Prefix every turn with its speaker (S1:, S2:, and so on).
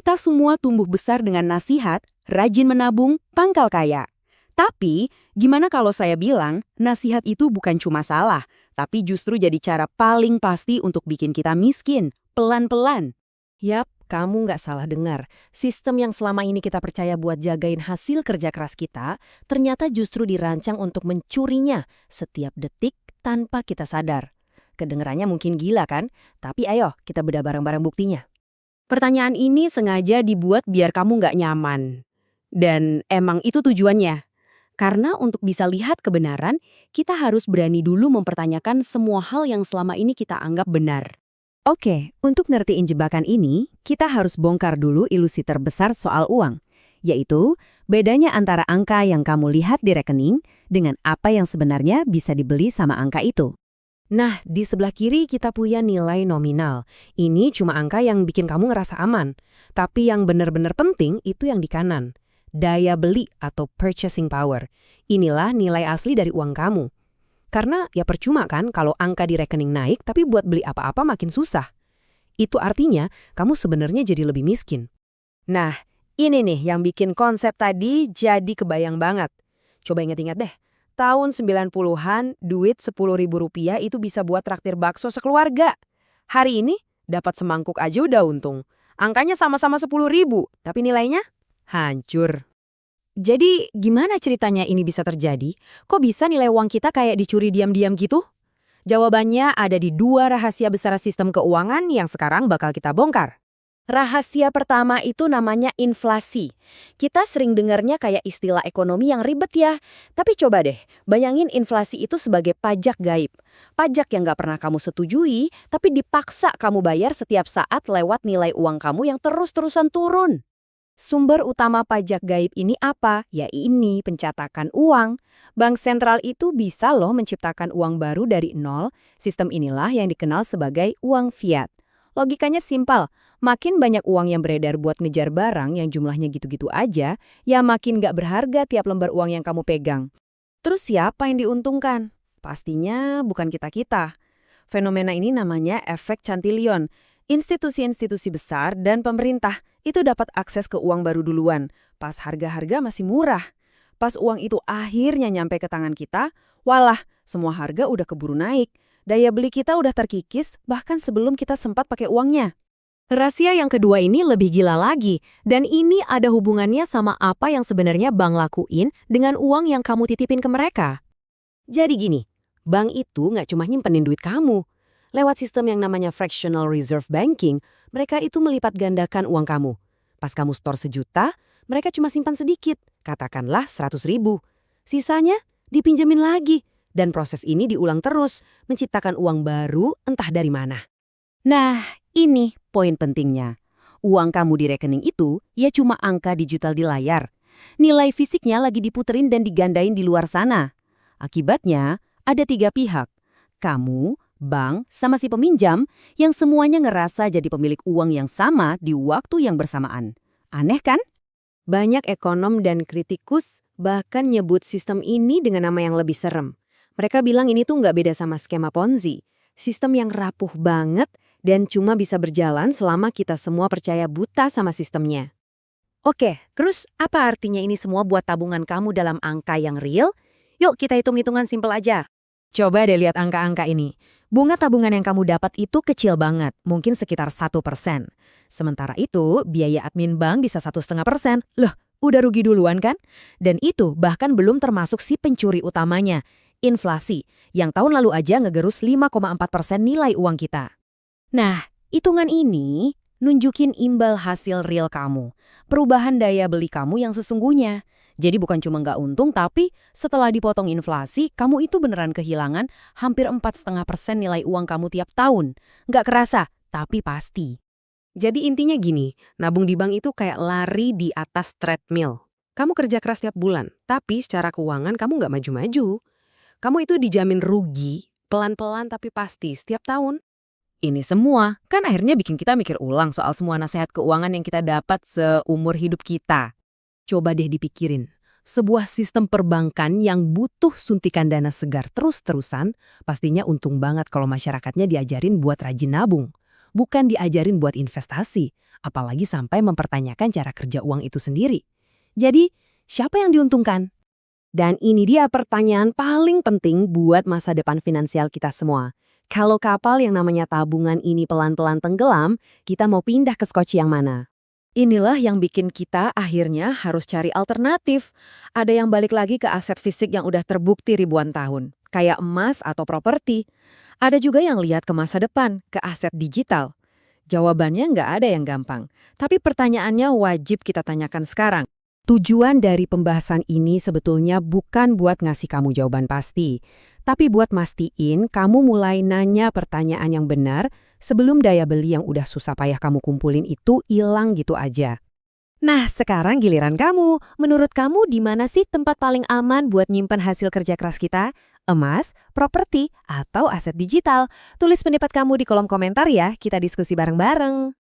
S1: Kita semua tumbuh besar dengan nasihat, rajin menabung, pangkal kaya. Tapi, gimana kalau saya bilang, nasihat itu bukan cuma salah, tapi justru jadi cara paling pasti untuk bikin kita miskin, pelan-pelan.
S2: Yap, kamu nggak salah dengar. Sistem yang selama ini kita percaya buat jagain hasil kerja keras kita, ternyata justru dirancang untuk mencurinya setiap detik tanpa kita sadar. Kedengerannya mungkin gila kan? Tapi ayo kita bedah bareng-bareng buktinya.
S1: Pertanyaan ini sengaja dibuat biar kamu nggak nyaman. Dan emang itu tujuannya. Karena untuk bisa lihat kebenaran, kita harus berani dulu mempertanyakan semua hal yang selama ini kita anggap benar.
S2: Oke, untuk ngertiin jebakan ini, kita harus bongkar dulu ilusi terbesar soal uang, yaitu bedanya antara angka yang kamu lihat di rekening dengan apa yang sebenarnya bisa dibeli sama angka itu. Nah, di sebelah kiri kita punya nilai nominal. Ini cuma angka yang bikin kamu ngerasa aman. Tapi yang benar-benar penting itu yang di kanan. Daya beli atau purchasing power. Inilah nilai asli dari uang kamu. Karena ya percuma kan kalau angka di rekening naik tapi buat beli apa-apa makin susah. Itu artinya kamu sebenarnya jadi lebih miskin. Nah, ini nih yang bikin konsep tadi jadi kebayang banget. Coba ingat-ingat deh. Tahun 90-an, duit Rp10.000 itu bisa buat traktir bakso sekeluarga. Hari ini, dapat semangkuk aja udah untung. Angkanya sama-sama 10.000, tapi nilainya hancur. Jadi, gimana ceritanya ini bisa terjadi? Kok bisa nilai uang kita kayak dicuri diam-diam gitu? Jawabannya ada di dua rahasia besar sistem keuangan yang sekarang bakal kita bongkar. Rahasia pertama itu namanya inflasi. Kita sering dengarnya kayak istilah ekonomi yang ribet ya. Tapi coba deh, bayangin inflasi itu sebagai pajak gaib. Pajak yang nggak pernah kamu setujui, tapi dipaksa kamu bayar setiap saat lewat nilai uang kamu yang terus-terusan turun. Sumber utama pajak gaib ini apa? Ya ini, pencetakan uang. Bank sentral itu bisa loh menciptakan uang baru dari nol. Sistem inilah yang dikenal sebagai uang fiat. Logikanya simpel, makin banyak uang yang beredar buat ngejar barang yang jumlahnya gitu-gitu aja, ya makin nggak berharga tiap lembar uang yang kamu pegang. Terus siapa yang diuntungkan? Pastinya bukan kita-kita. Fenomena ini namanya efek Cantillon. Institusi-institusi besar dan pemerintah itu dapat akses ke uang baru duluan, pas harga-harga masih murah. Pas uang itu akhirnya nyampe ke tangan kita, walah, semua harga udah keburu naik. Daya beli kita udah terkikis bahkan sebelum kita sempat pakai uangnya. Rahasia yang kedua ini lebih gila lagi, dan ini ada hubungannya sama apa yang sebenarnya bank lakuin dengan uang yang kamu titipin ke mereka. Jadi gini, bank itu nggak cuma nyimpenin duit kamu. Lewat sistem yang namanya fractional reserve banking, mereka itu melipat gandakan uang kamu. Pas kamu store 1 juta, mereka cuma simpan sedikit, katakanlah 100.000. Sisanya dipinjemin lagi. Dan proses ini diulang terus, menciptakan uang baru entah dari mana. Nah, ini poin pentingnya. Uang kamu di rekening itu ya cuma angka digital di layar. Nilai fisiknya lagi diputerin dan digandain di luar sana. Akibatnya, ada 3 pihak. Kamu, bank, sama si peminjam yang semuanya ngerasa jadi pemilik uang yang sama di waktu yang bersamaan. Aneh kan? Banyak ekonom dan kritikus bahkan nyebut sistem ini dengan nama yang lebih serem. Mereka bilang ini tuh nggak beda sama skema Ponzi. Sistem yang rapuh banget dan cuma bisa berjalan selama kita semua percaya buta sama sistemnya. Oke, terus apa artinya ini semua buat tabungan kamu dalam angka yang real? Yuk kita hitung-hitungan simpel aja. Coba deh lihat angka-angka ini. Bunga tabungan yang kamu dapat itu kecil banget, mungkin sekitar 1%. Sementara itu, biaya admin bank bisa 1,5%. Loh, udah rugi duluan kan? Dan itu bahkan belum termasuk si pencuri utamanya, inflasi, yang tahun lalu aja ngegerus 5,4% nilai uang kita. Nah, hitungan ini nunjukin imbal hasil real kamu, perubahan daya beli kamu yang sesungguhnya. Jadi bukan cuma nggak untung, tapi setelah dipotong inflasi, kamu itu beneran kehilangan hampir 4,5% nilai uang kamu tiap tahun. Nggak kerasa, tapi pasti. Jadi intinya gini, nabung di bank itu kayak lari di atas treadmill. Kamu kerja keras tiap bulan, tapi secara keuangan kamu nggak maju-maju. Kamu itu dijamin rugi, pelan-pelan tapi pasti setiap tahun. Ini semua kan akhirnya bikin kita mikir ulang soal semua nasihat keuangan yang kita dapat seumur hidup kita. Coba deh dipikirin, sebuah sistem perbankan yang butuh suntikan dana segar terus-terusan, pastinya untung banget kalau masyarakatnya diajarin buat rajin nabung.
S1: bukan diajarin buat investasi, apalagi sampai mempertanyakan cara kerja uang itu sendiri. Jadi, siapa yang diuntungkan? Dan ini dia pertanyaan paling penting buat masa depan finansial kita semua. Kalau kapal yang namanya tabungan ini pelan-pelan tenggelam, kita mau pindah ke skoci yang mana? Inilah yang bikin kita akhirnya harus cari alternatif. Ada yang balik lagi ke aset fisik yang udah terbukti ribuan tahun, kayak emas atau properti. Ada juga yang lihat ke masa depan, ke aset digital. Jawabannya nggak ada yang gampang, tapi pertanyaannya wajib kita tanyakan sekarang. Tujuan dari pembahasan ini sebetulnya bukan buat ngasih kamu jawaban pasti, tapi buat mastiin kamu mulai nanya pertanyaan yang benar sebelum daya beli yang udah susah payah kamu kumpulin itu hilang gitu aja.
S2: Nah, sekarang giliran kamu. Menurut kamu di mana sih tempat paling aman buat nyimpan hasil kerja keras kita? Emas, properti, atau aset digital? Tulis pendapat kamu di kolom komentar ya, kita diskusi bareng-bareng.